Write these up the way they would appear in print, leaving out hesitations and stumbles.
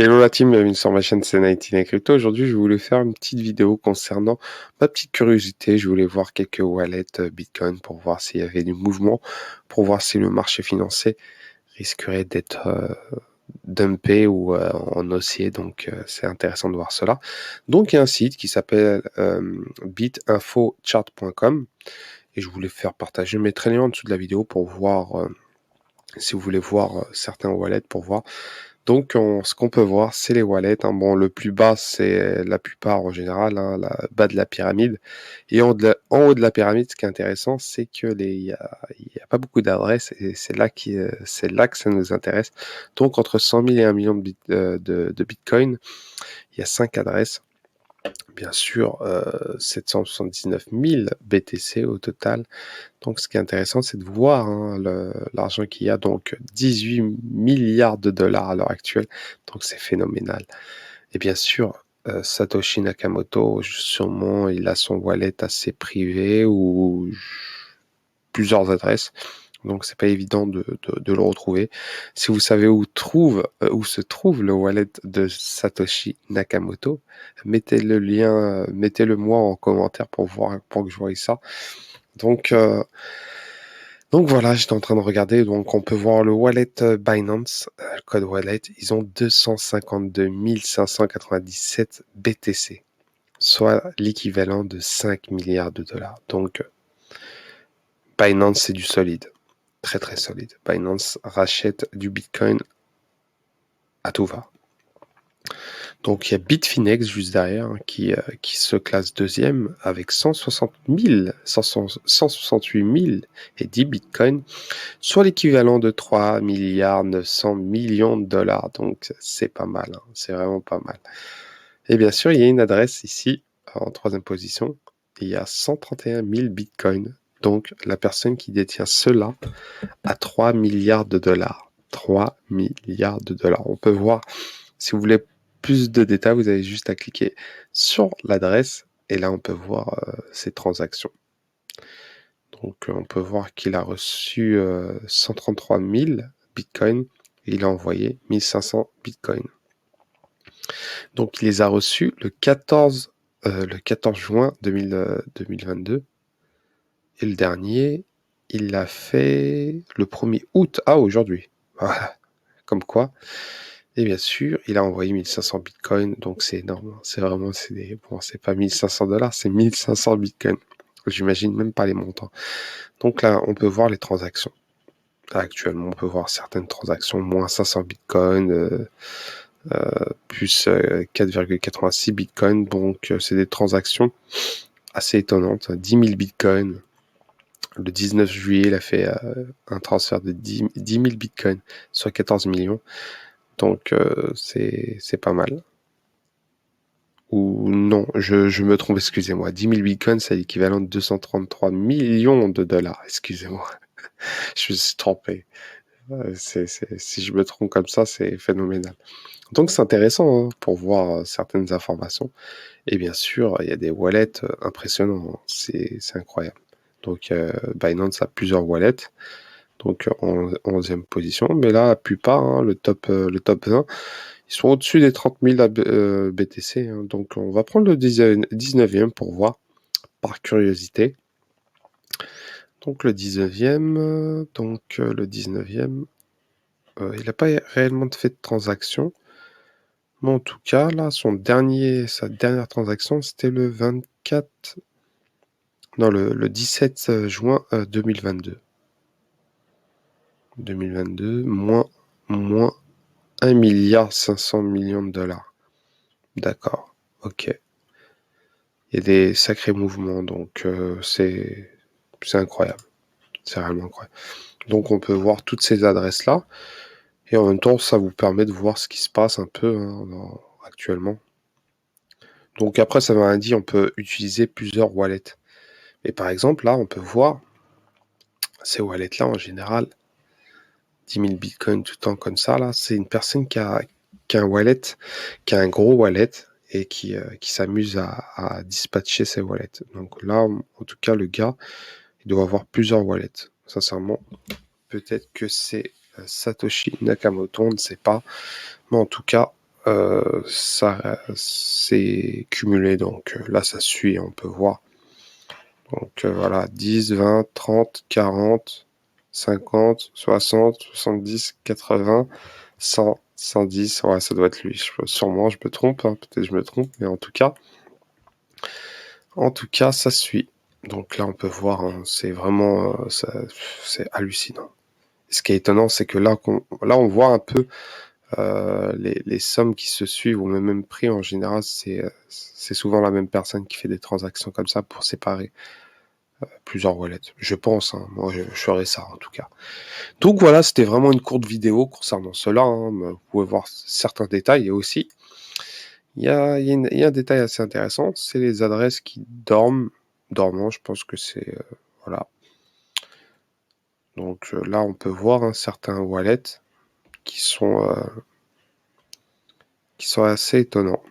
Hello la team, bienvenue sur ma chaîne C99 Crypto. Aujourd'hui, je voulais faire une petite vidéo concernant ma petite curiosité. Je voulais voir quelques wallets Bitcoin pour voir s'il y avait du mouvement, pour voir si le marché financier risquerait d'être dumpé ou en haussier. Donc, c'est intéressant de voir cela. Donc, il y a un site qui s'appelle bitinfochart.com et je voulais faire partager mes liens en dessous de la vidéo pour voir si vous voulez voir certains wallets pour voir. Donc, ce qu'on peut voir, c'est les wallets, hein. Bon, le plus bas, c'est la plupart en général, hein, le bas de la pyramide. Et en haut de la pyramide, ce qui est intéressant, c'est que il y a pas beaucoup d'adresses et c'est là que ça nous intéresse. Donc, entre 100 000 et 1 million de Bitcoin, il y a 5 adresses. Bien sûr, 779 000 BTC au total. Donc, ce qui est intéressant, c'est de voir hein, l'argent qu'il y a. Donc, 18 milliards de dollars à l'heure actuelle. Donc, c'est phénoménal. Et bien sûr, Satoshi Nakamoto, sûrement, il a son wallet assez privé ou plusieurs adresses. Donc, c'est pas évident de le retrouver. Si vous savez où se trouve le wallet de Satoshi Nakamoto, mettez le lien, mettez-le moi en commentaire pour que je voie ça. Donc voilà, j'étais en train de regarder, donc on peut voir le wallet Binance, le code wallet, ils ont 252 597 BTC, soit l'équivalent de 5 milliards de dollars. Donc Binance, c'est du solide, très très solide. Binance rachète du Bitcoin à tout va. Donc il y a Bitfinex juste derrière qui se classe deuxième avec 168 000 et 10 bitcoins, soit l'équivalent de 3 milliards 900 millions de dollars. Donc c'est pas mal, hein, c'est vraiment pas mal. Et bien sûr, il y a une adresse ici en troisième position. Il y a 131 000 bitcoins. Donc la personne qui détient cela a 3 milliards de dollars. 3 milliards de dollars. On peut voir, si vous voulez plus de détails, vous avez juste à cliquer sur l'adresse et là on peut voir ses transactions. Donc on peut voir qu'il a reçu 133 000 bitcoins et il a envoyé 1500 bitcoins. Donc il les a reçus le 14 juin 2022 et le dernier, il l'a fait le 1er août, aujourd'hui. Voilà, comme quoi. Et bien sûr, il a envoyé 1500 bitcoins, donc c'est énorme. C'est vraiment, c'est pas 1500 dollars, c'est 1500 bitcoins. J'imagine même pas les montants. Donc là, on peut voir les transactions. Là, actuellement, on peut voir certaines transactions, moins 500 bitcoins, plus 4,86 bitcoins. Donc, c'est des transactions assez étonnantes. 10 000 bitcoins. Le 19 juillet, il a fait un transfert de 10 000 bitcoins, soit 14 millions. Donc, c'est pas mal. Ou non, je me trompe, excusez-moi. 10 000 bitcoins, c'est l'équivalent de 233 millions de dollars. Excusez-moi, je me suis trompé. Si je me trompe comme ça, c'est phénoménal. Donc c'est intéressant hein, pour voir certaines informations. Et bien sûr, il y a des wallets impressionnants. Hein. C'est incroyable. Donc Binance a plusieurs wallets. Donc en 11e position. Mais là, la plupart, hein, le top 20, ils sont au-dessus des 30 000 BTC. Hein. Donc on va prendre le 19e pour voir, par curiosité. Donc le 19e, il n'a pas réellement fait de transaction. Mais en tout cas, là, sa dernière transaction, c'était le 17 juin 2022. 2022, moins 1 milliard 500 millions de dollars. D'accord, ok. Il y a des sacrés mouvements, donc c'est incroyable. C'est réellement incroyable. Donc on peut voir toutes ces adresses-là. Et en même temps, ça vous permet de voir ce qui se passe un peu hein, actuellement. Donc après, ça m'a dit on peut utiliser plusieurs wallets. Et par exemple, là, on peut voir ces wallets-là en général. 10 000 bitcoins tout le temps comme ça, là, c'est une personne qui a un wallet, qui a un gros wallet et qui s'amuse à dispatcher ses wallets. Donc là, en tout cas, le gars, il doit avoir plusieurs wallets. Sincèrement, peut-être que c'est Satoshi Nakamoto, on ne sait pas. Mais en tout cas, ça c'est cumulé, donc là, ça suit, on peut voir. Donc voilà, 10, 20, 30, 40, 50, 60, 70, 80, 100, 110. Ouais, ça doit être lui. Sûrement, je me trompe, hein, peut-être je me trompe, mais en tout cas, ça suit. Donc là, on peut voir, hein, c'est vraiment, c'est hallucinant. Ce qui est étonnant, c'est que là, on voit un peu les sommes qui se suivent au même prix. En général, c'est souvent la même personne qui fait des transactions comme ça pour séparer plusieurs wallets. Je pense, hein, moi, je ferais ça en tout cas. Donc voilà, c'était vraiment une courte vidéo concernant cela, hein. Vous pouvez voir certains détails et aussi, il y a un détail assez intéressant, c'est les adresses qui dormant, je pense que c'est, voilà. Donc là, on peut voir un certain wallet qui sont, euh, qui sont assez étonnants.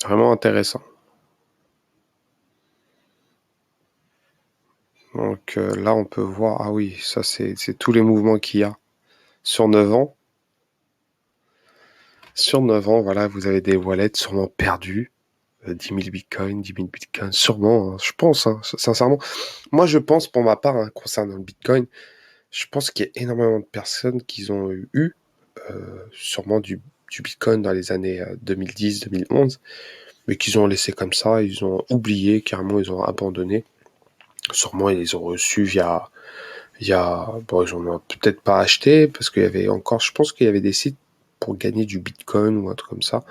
Vraiment intéressant. Donc là, on peut voir, ah oui, ça c'est tous les mouvements qu'il y a sur 9 ans. Sur 9 ans, voilà, vous avez des wallets sûrement perdus. 10 000 bitcoins, 10 000 bitcoins, sûrement, hein, je pense, hein, sincèrement. Moi, je pense, pour ma part, hein, concernant le bitcoin, je pense qu'il y a énormément de personnes qui ont eu sûrement du bitcoin dans les années 2010, 2011, mais qu'ils ont laissé comme ça, ils ont oublié, carrément, ils ont abandonné. Sûrement, ils les ont reçus bon, ils n'en ont peut-être pas acheté, parce qu'il y avait encore, je pense qu'il y avait des sites pour gagner du bitcoin ou un truc comme ça.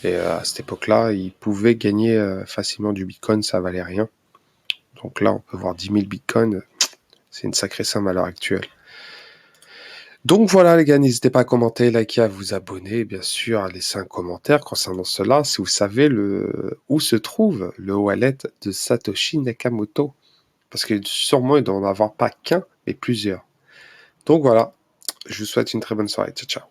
Et à cette époque-là, ils pouvaient gagner facilement du bitcoin, ça valait rien. Donc là, on peut voir 10 000 bitcoins, c'est une sacrée somme à l'heure actuelle. Donc voilà les gars, n'hésitez pas à commenter, liker, à vous abonner, bien sûr, à laisser un commentaire concernant cela, si vous savez où se trouve le wallet de Satoshi Nakamoto. Parce que sûrement, il doit en avoir pas qu'un, mais plusieurs. Donc voilà, je vous souhaite une très bonne soirée. Ciao, ciao.